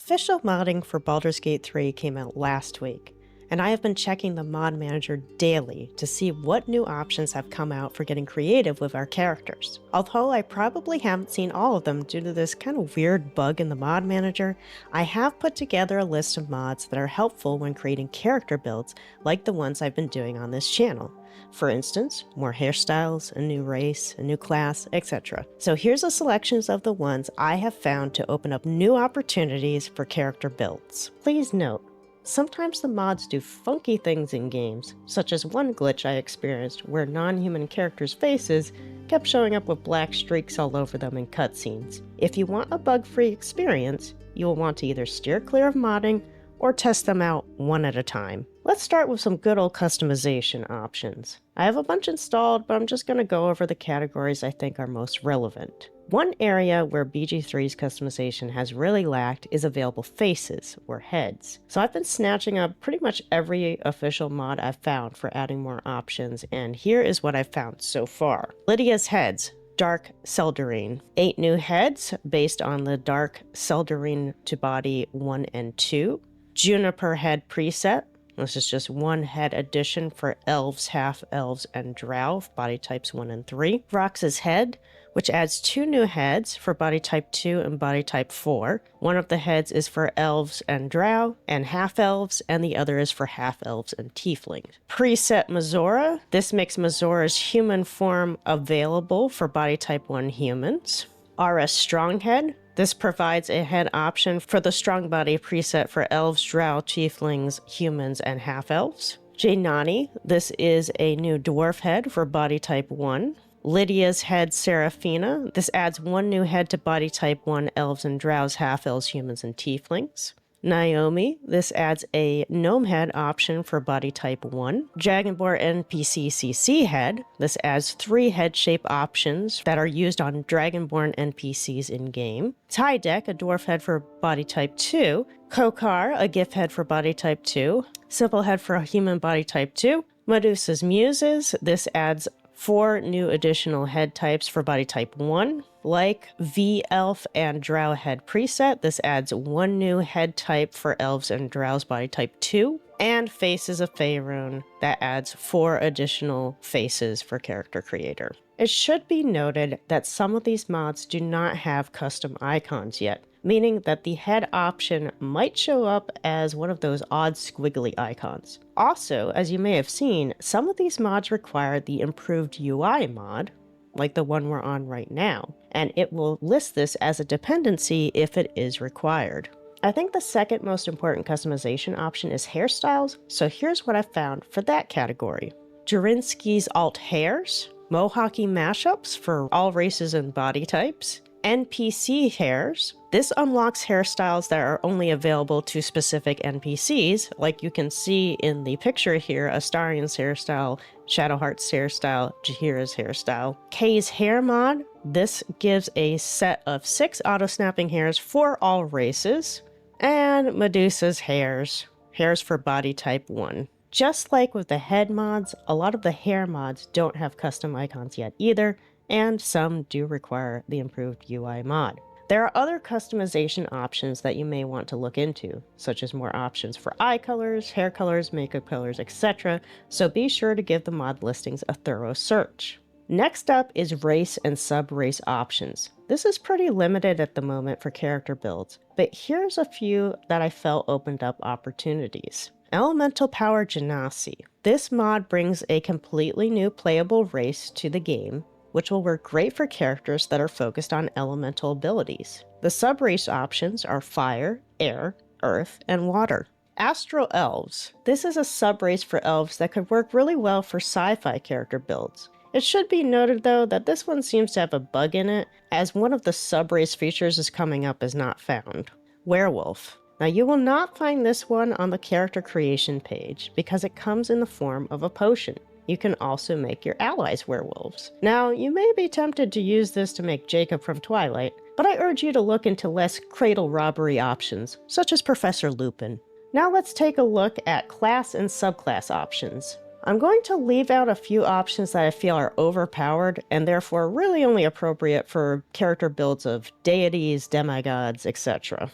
Official modding for Baldur's Gate 3 came out last week, and I have been checking the mod manager daily to see what new options have come out for getting creative with our characters. Although I probably haven't seen all of them due to this kind of weird bug in the mod manager, I have put together a list of mods that are helpful when creating character builds like the ones I've been doing on this channel. For instance, more hairstyles, a new race, a new class, etc. So here's a selection of the ones I have found to open up new opportunities for character builds. Please note, sometimes the mods do funky things in games, such as one glitch I experienced where non-human characters' faces kept showing up with black streaks all over them in cutscenes. If you want a bug-free experience, you will want to either steer clear of modding or test them out one at a time. Let's start with some good old customization options. I have a bunch installed, but I'm just going to go over the categories I think are most relevant. One area where BG3's customization has really lacked is available faces, or heads. So I've been snatching up pretty much every official mod I've found for adding more options, and here is what I've found so far. Lydia's heads. Dark Seldarine. 8 new heads based on the Dark Seldarine to body 1 and 2. Juniper head preset. This is just one head addition for elves, half-elves, and drow, body types 1 and 3. Rox's head, which adds 2 new heads for body type 2 and body type 4. One of the heads is for elves and drow and half-elves, and the other is for half-elves and tieflings. Preset Mazora. This makes Mazora's human form available for body type 1 humans. RS Stronghead. This provides a head option for the strong body preset for elves, drow, tieflings, humans, and half-elves. Jainani. This is a new dwarf head for body type 1. Lydia's head Seraphina. This adds 1 new head to body type 1 elves and drows, half-elves, humans, and tieflings. Naomi. This adds a gnome head option for body type 1. Dragonborn NPC CC head. This adds 3 head shape options that are used on Dragonborn NPCs in-game. Tydek, a dwarf head for body type 2. Kokar, a gift head for body type 2. Simple head for a human body type 2. Medusa's Muses. This adds 4 new additional head types for body type 1. Like V-Elf and Drow head preset, this adds 1 new head type for elves and drows body type 2. And Faces of Faerun, that adds 4 additional faces for character creator. It should be noted that some of these mods do not have custom icons yet, meaning that the head option might show up as one of those odd squiggly icons. Also, as you may have seen, some of these mods require the improved UI mod, like the one we're on right now, and it will list this as a dependency if it is required. I think the second most important customization option is hairstyles, so here's what I found for that category. Jurinsky's alt hairs, Mohawky mashups for all races and body types, NPC hairs. This unlocks hairstyles that are only available to specific NPCs, like you can see in the picture here, Astarion's hairstyle, Shadowheart's hairstyle, Jaheira's hairstyle. Kay's hair mod. This gives a set of 6 auto-snapping hairs for all races. And Medusa's hairs. Hairs for body type 1. Just like with the head mods, a lot of the hair mods don't have custom icons yet either, and some do require the improved UI mod. There are other customization options that you may want to look into, such as more options for eye colors, hair colors, makeup colors, etc., so be sure to give the mod listings a thorough search. Next up is race and sub-race options. This is pretty limited at the moment for character builds, but here's a few that I felt opened up opportunities. Elemental Power Jasi. This mod brings a completely new playable race to the game, which will work great for characters that are focused on elemental abilities. The sub-race options are fire, air, earth, and water. Astro Elves. This is a sub-race for elves that could work really well for sci-fi character builds. It should be noted though that this one seems to have a bug in it, as one of the sub-race features is coming up as not found. Werewolf. Now you will not find this one on the character creation page because it comes in the form of a potion. You can also make your allies werewolves. Now, you may be tempted to use this to make Jacob from Twilight, but I urge you to look into less cradle robbery options, such as Professor Lupin. Now let's take a look at class and subclass options. I'm going to leave out a few options that I feel are overpowered and therefore really only appropriate for character builds of deities, demigods, etc.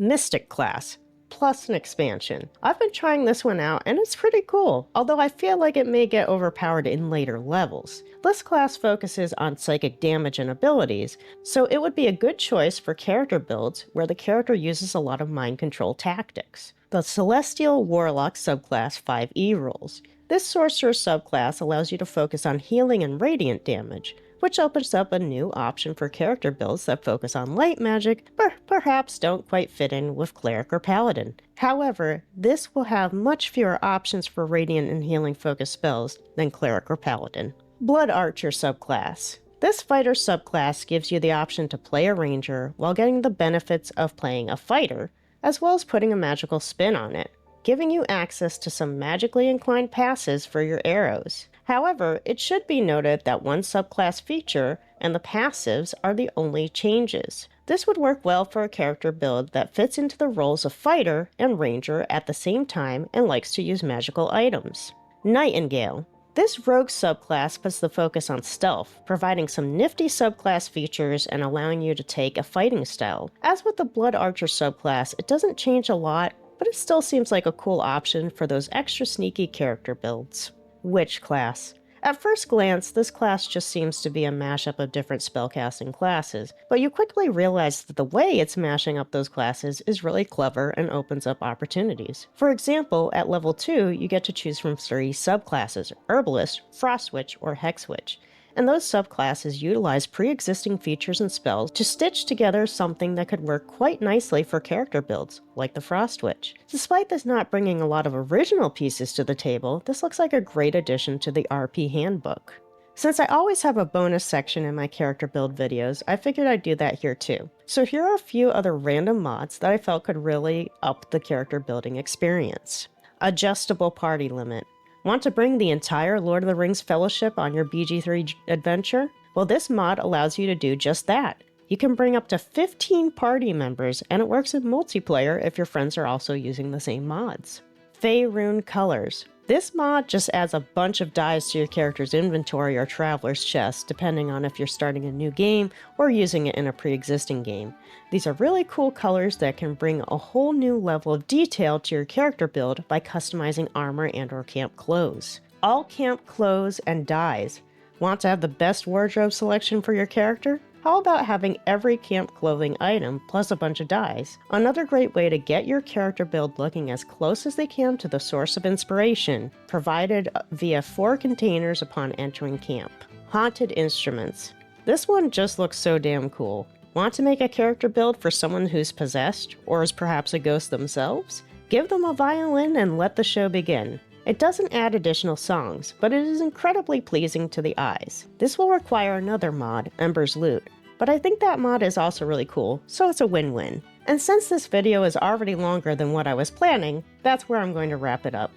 Mystic class, plus an expansion. I've been trying this one out and it's pretty cool, although I feel like it may get overpowered in later levels. This class focuses on psychic damage and abilities, so it would be a good choice for character builds where the character uses a lot of mind control tactics. The Celestial Warlock subclass 5e rules. This sorcerer subclass allows you to focus on healing and radiant damage, which opens up a new option for character builds that focus on light magic, but perhaps don't quite fit in with cleric or paladin. However, this will have much fewer options for radiant and healing focused spells than cleric or paladin. Blood Archer subclass. This fighter subclass gives you the option to play a ranger while getting the benefits of playing a fighter, as well as putting a magical spin on it, giving you access to some magically inclined passes for your arrows. However, it should be noted that one subclass feature and the passives are the only changes. This would work well for a character build that fits into the roles of fighter and ranger at the same time and likes to use magical items. Nightingale. This rogue subclass puts the focus on stealth, providing some nifty subclass features and allowing you to take a fighting style. As with the Blood Archer subclass, it doesn't change a lot, but it still seems like a cool option for those extra sneaky character builds. Witch class. At first glance, this class just seems to be a mashup of different spellcasting classes, but you quickly realize that the way it's mashing up those classes is really clever and opens up opportunities. For example, at level 2, you get to choose from 3 subclasses: Herbalist, Frost Witch, or Hex Witch. And those subclasses utilize pre-existing features and spells to stitch together something that could work quite nicely for character builds, like the Frost Witch. Despite this not bringing a lot of original pieces to the table, this looks like a great addition to the RP handbook. Since I always have a bonus section in my character build videos, I figured I'd do that here too. So here are a few other random mods that I felt could really up the character building experience. Adjustable party limit. Want to bring the entire Lord of the Rings Fellowship on your BG3 adventure? Well, this mod allows you to do just that. You can bring up to 15 party members, and it works in multiplayer if your friends are also using the same mods. Faerun Colors. This mod just adds a bunch of dyes to your character's inventory or traveler's chest, depending on if you're starting a new game or using it in a pre-existing game. These are really cool colors that can bring a whole new level of detail to your character build by customizing armor and/or camp clothes. All camp clothes and dyes. Want to have the best wardrobe selection for your character? How about having every camp clothing item plus a bunch of dyes? Another great way to get your character build looking as close as they can to the source of inspiration, provided via 4 containers upon entering camp. Haunted Instruments. This one just looks so damn cool. Want to make a character build for someone who's possessed, or is perhaps a ghost themselves? Give them a violin and let the show begin. It doesn't add additional songs, but it is incredibly pleasing to the eyes. This will require another mod, Ember's Lute, but I think that mod is also really cool, so it's a win-win. And since this video is already longer than what I was planning, that's where I'm going to wrap it up.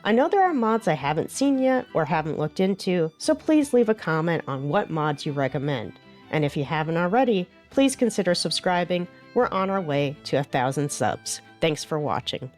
I know there are mods I haven't seen yet or haven't looked into, so please leave a comment on what mods you recommend. And if you haven't already, please consider subscribing. We're on our way to 1,000 subs. Thanks for watching.